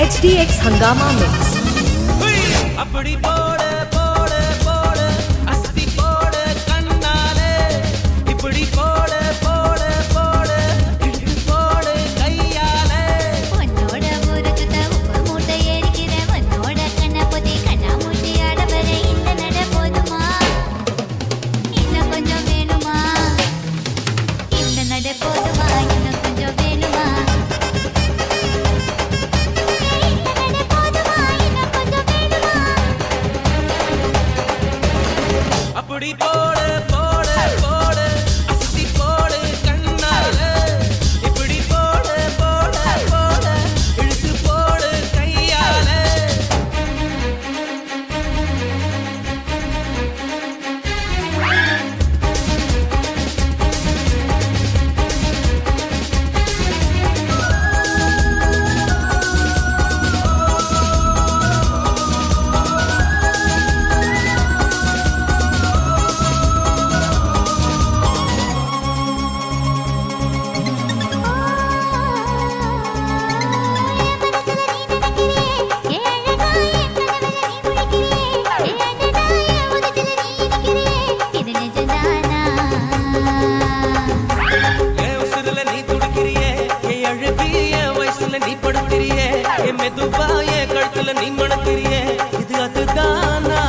HDX Hangama Mix. அப்படி போடு போடு போடு அஸ்தி போடு கண்ணாலே இப்படி போடு போடு போடு இழுத்து போடு கையாலே உன்னோட ஊருக்கு உப்பு மூட்டை ஏறிக்கிற உன்னோட கண்ணை பொத்தி கண்ணா மூட்டி ஆட வர இந்த நட போதுமா இன்னும் கொஞ்சம் வேணுமா இந்த நட போதுமா இன்னும் கொஞ்சம் வேணுமா அப்படி போடு போடு போடு அஸ்தி போடு கண்ணாலே இப்படி போடு போடு போடு இழுத்து போடு கையாலே நீ படுத்திரியே என் மெதுவாயே கழுத்துல நீ மணக்கிறியே இது அதுதானா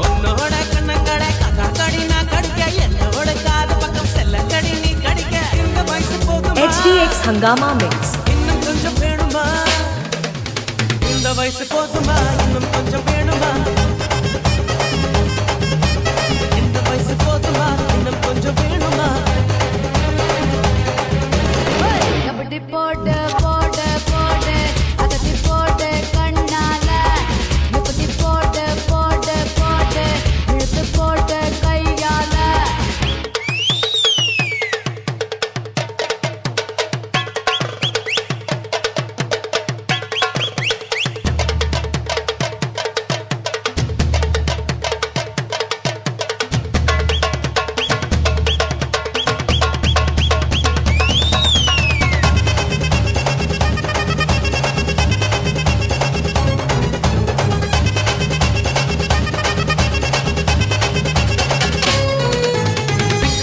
உன்னோட கண்ணங்களை கதா கடி நான் கடிக்க என்னோட காது பக்கம் செல்ல கடி நீ கடிக்க இந்த வயசு போதுமா HDX Hangama Mix. இன்னும் கொஞ்சம் வேணுமா இந்த வயசு போதுமா இன்னும் கொஞ்சம் வேணுமா இந்த வயசு போதுமா இன்னும் கொஞ்சம் வேணுமா கபடி போடு போடு போடு அதட்டி போடு கண்ணால இப்படி போடு போடு போடு இழுத்து போடு கையால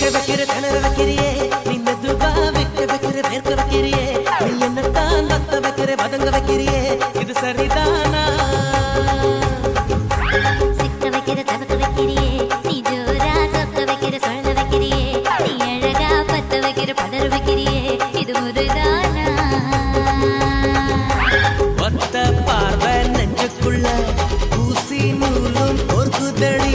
வைக்கிற திணற வைக்கிறியே நீ மெதுவா வைக்கிற வேர்க்க வைக்கிறியே நீ என்னத்தான் நத்த வைக்கிற வதங்க வைக்கிறியே இது சரிதானா சிக்க வைக்கிற தவக்க வைக்கிறியே நீ ஜோரா சொக்க வைக்கிற சொல்ல வைக்கிறியே நீ அழகா பத்த வைக்கிற பதற வைக்கிறியே இது முறைதானா ஒத்த பார்வை நெஞ்சுக்குள்ள ஊசி நூலும் பொறுக்குதடி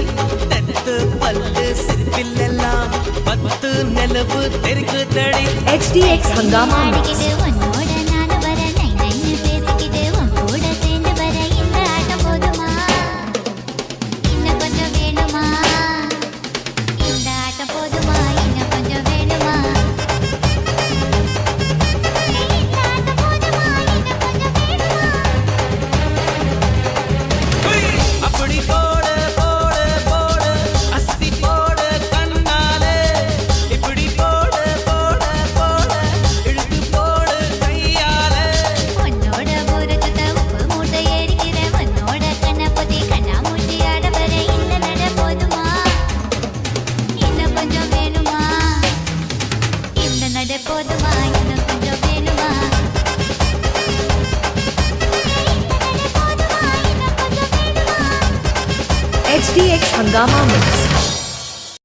தெத்து பல்லு சிரிப்பிலெல்லாம் பத்து நிலவு தெரிக்குதடி HDX Hangama Mix. ஆடிக்கிட்டு உன்னோட நானு வர நை நைன்னு பேசிக்கிட்டு உன் கூட சேர்ந்து வர இந்த ஆட்டம் போதுமா இன்னும் கொஞ்சம் வேணுமா இந்த ஆட்டம் போதுமா இன்னும் கொஞ்சம் வேணுமா இந்த ஆட்டம் போதுமா இன்னும் கொஞ்சம் வேணுமா அப்படி போடு போடு போடு அஸ்தி போடு கண்ணாலே இப்படி போடு போடு போடு இழுத்து போடு கையாலே உன்னோட ஊருக்கு உப்பு மூட்டை ஏறிக்கிற உன்னோட கண்ணை பொத்தி கண்ணா மூட்டி ஆட வர இந்த நட போதுமா இன்னும் கொஞ்சம் வேணுமா இந்த நட போதுமா இன்னும் கொஞ்சம் வேணுமா HDX Hangama Mix.